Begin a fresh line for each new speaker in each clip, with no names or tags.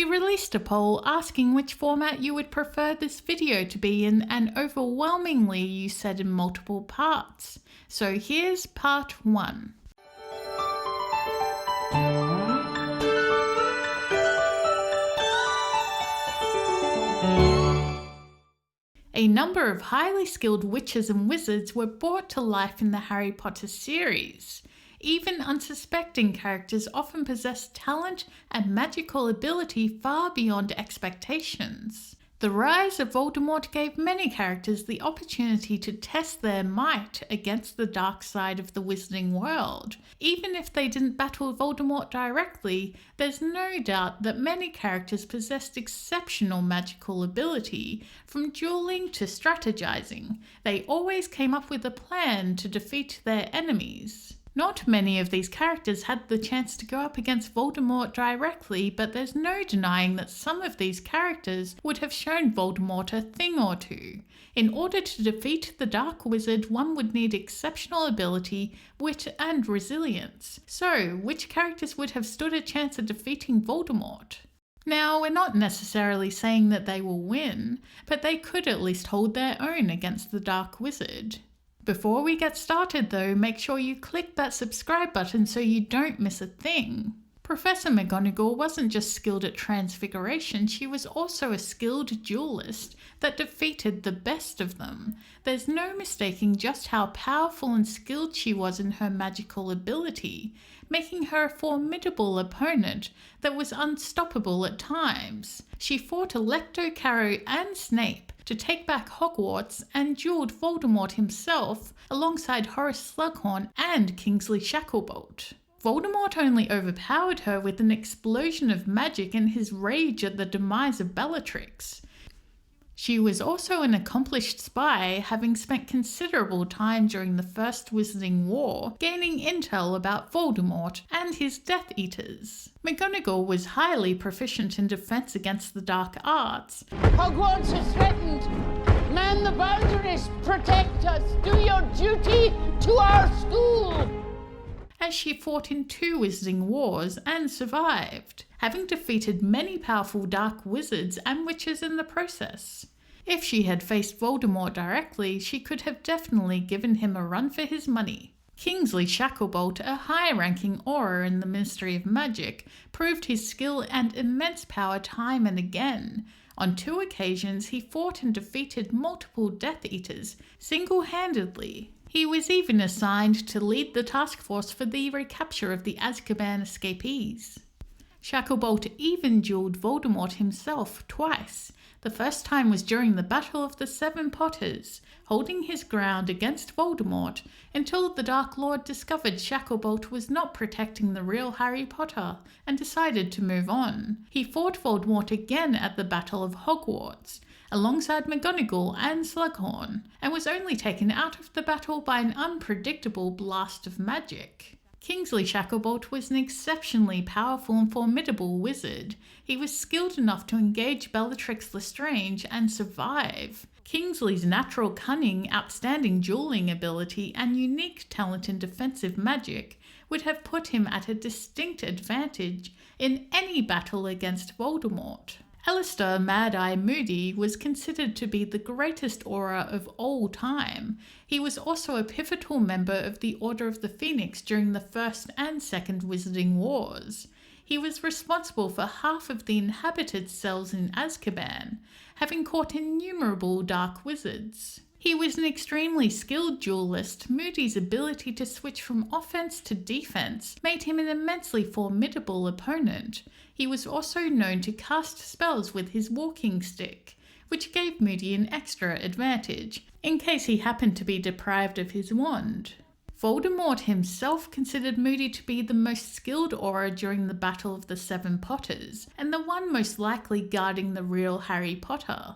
released a poll asking which format you would prefer this video to be in, and overwhelmingly you said in multiple parts. So here's part 1. A number of highly skilled witches and wizards were brought to life in the Harry Potter series. Even unsuspecting characters often possess talent and magical ability far beyond expectations. The rise of Voldemort gave many characters the opportunity to test their might against the dark side of the wizarding world. Even if they didn't battle Voldemort directly, there's no doubt that many characters possessed exceptional magical ability. From duelling to strategizing, they always came up with a plan to defeat their enemies. Not many of these characters had the chance to go up against Voldemort directly, but there's no denying that some of these characters would have shown Voldemort a thing or two. In order to defeat the Dark Wizard, one would need exceptional ability, wit, and resilience. So, which characters would have stood a chance of defeating Voldemort? Now, we're not necessarily saying that they will win, but they could at least hold their own against the Dark Wizard. Before we get started though, make sure you click that subscribe button so you don't miss a thing. Professor McGonagall wasn't just skilled at transfiguration, she was also a skilled duelist that defeated the best of them. There's no mistaking just how powerful and skilled she was in her magical ability, making her a formidable opponent that was unstoppable at times. She fought Alecto Carrow and Snape to take back Hogwarts and duelled Voldemort himself alongside Horace Slughorn and Kingsley Shacklebolt. Voldemort only overpowered her with an explosion of magic in his rage at the demise of Bellatrix. She was also an accomplished spy, having spent considerable time during the First Wizarding War gaining intel about Voldemort and his Death Eaters. McGonagall was highly proficient in defense against the dark arts.
Hogwarts is threatened! Man the boundaries! Protect us! Do your duty to our school!
As she fought in 2 Wizarding Wars and survived, having defeated many powerful dark wizards and witches in the process. If she had faced Voldemort directly, she could have definitely given him a run for his money. Kingsley Shacklebolt, a high-ranking Auror in the Ministry of Magic, proved his skill and immense power time and again. On 2 occasions, he fought and defeated multiple Death Eaters single-handedly. He was even assigned to lead the task force for the recapture of the Azkaban escapees. Shacklebolt even duelled Voldemort himself twice. The first time was during the Battle of the Seven Potters, holding his ground against Voldemort until the Dark Lord discovered Shacklebolt was not protecting the real Harry Potter and decided to move on. He fought Voldemort again at the Battle of Hogwarts, alongside McGonagall and Slughorn, and was only taken out of the battle by an unpredictable blast of magic. Kingsley Shacklebolt was an exceptionally powerful and formidable wizard. He was skilled enough to engage Bellatrix Lestrange and survive. Kingsley's natural cunning, outstanding dueling ability, and unique talent in defensive magic would have put him at a distinct advantage in any battle against Voldemort. Alistair Mad-Eye Moody was considered to be the greatest Auror of all time. He was also a pivotal member of the Order of the Phoenix during the First and Second Wizarding Wars. He was responsible for half of the inhabited cells in Azkaban, having caught innumerable dark wizards. He was an extremely skilled duelist. Moody's ability to switch from offense to defense made him an immensely formidable opponent. He was also known to cast spells with his walking stick, which gave Moody an extra advantage, in case he happened to be deprived of his wand. Voldemort himself considered Moody to be the most skilled Auror during the Battle of the Seven Potters, and the one most likely guarding the real Harry Potter.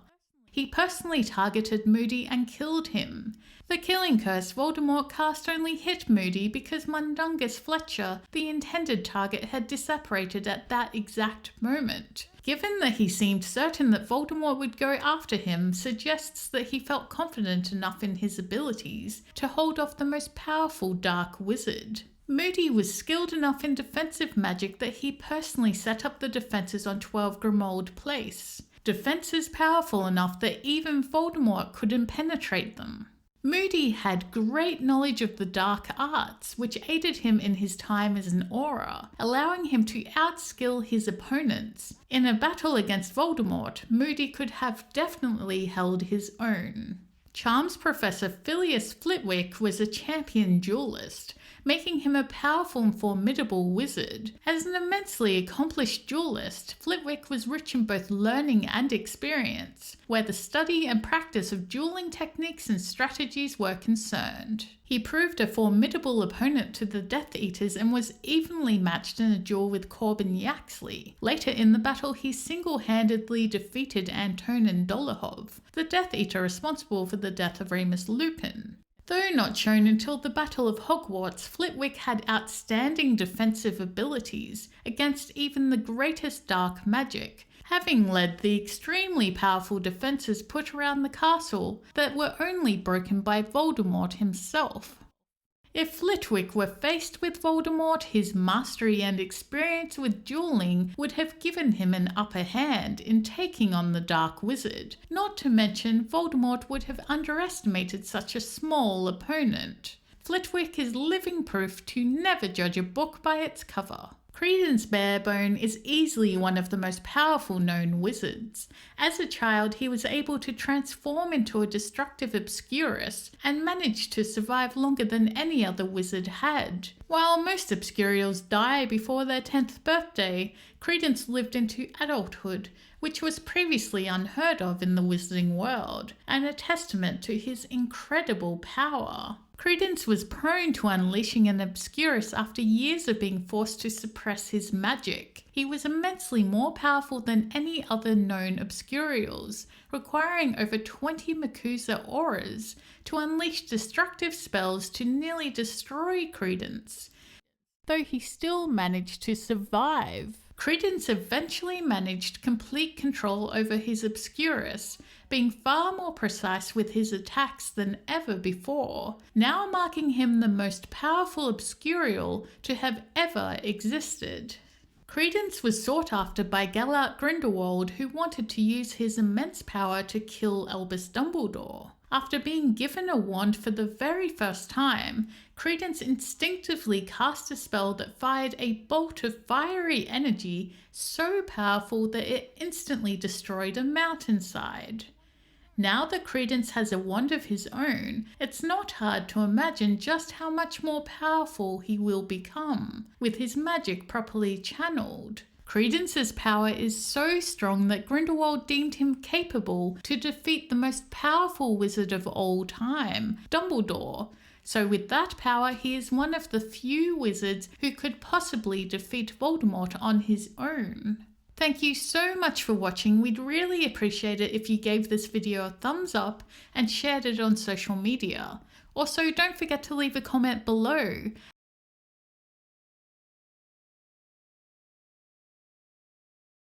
He personally targeted Moody and killed him. The killing curse Voldemort cast only hit Moody because Mundungus Fletcher, the intended target, had disapparated at that exact moment. Given that he seemed certain that Voldemort would go after him, suggests that he felt confident enough in his abilities to hold off the most powerful dark wizard. Moody was skilled enough in defensive magic that he personally set up the defenses on 12 Grimold Place. Defenses powerful enough that even Voldemort couldn't penetrate them. Moody had great knowledge of the dark arts, which aided him in his time as an Auror, allowing him to outskill his opponents. In a battle against Voldemort, Moody could have definitely held his own. Charms Professor Phileas Flitwick was a champion duelist, making him a powerful and formidable wizard. As an immensely accomplished duelist, Flitwick was rich in both learning and experience, where the study and practice of dueling techniques and strategies were concerned. He proved a formidable opponent to the Death Eaters and was evenly matched in a duel with Corbin Yaxley. Later in the battle, he single-handedly defeated Antonin Dolohov, the Death Eater responsible for the death of Remus Lupin. Though not shown until the Battle of Hogwarts, Flitwick had outstanding defensive abilities against even the greatest dark magic, having led the extremely powerful defenses put around the castle that were only broken by Voldemort himself. If Flitwick were faced with Voldemort, his mastery and experience with dueling would have given him an upper hand in taking on the Dark Wizard. Not to mention, Voldemort would have underestimated such a small opponent. Flitwick is living proof to never judge a book by its cover. Credence Barebone is easily one of the most powerful known wizards. As a child, he was able to transform into a destructive Obscurus and managed to survive longer than any other wizard had. While most Obscurials die before their 10th birthday, Credence lived into adulthood, which was previously unheard of in the wizarding world, and a testament to his incredible power. Credence was prone to unleashing an Obscurus after years of being forced to suppress his magic. He was immensely more powerful than any other known Obscurials, requiring over 20 MACUSA auras to unleash destructive spells to nearly destroy Credence. Though he still managed to survive. Credence eventually managed complete control over his Obscurus, being far more precise with his attacks than ever before, now marking him the most powerful Obscurial to have ever existed. Credence was sought after by Gellert Grindelwald, who wanted to use his immense power to kill Albus Dumbledore. After being given a wand for the very first time, Credence instinctively cast a spell that fired a bolt of fiery energy so powerful that it instantly destroyed a mountainside. Now that Credence has a wand of his own, it's not hard to imagine just how much more powerful he will become, with his magic properly channeled. Credence's power is so strong that Grindelwald deemed him capable to defeat the most powerful wizard of all time, Dumbledore. So with that power, he is one of the few wizards who could possibly defeat Voldemort on his own. Thank you so much for watching. We'd really appreciate it if you gave this video a thumbs up and shared it on social media. Also, don't forget to leave a comment below.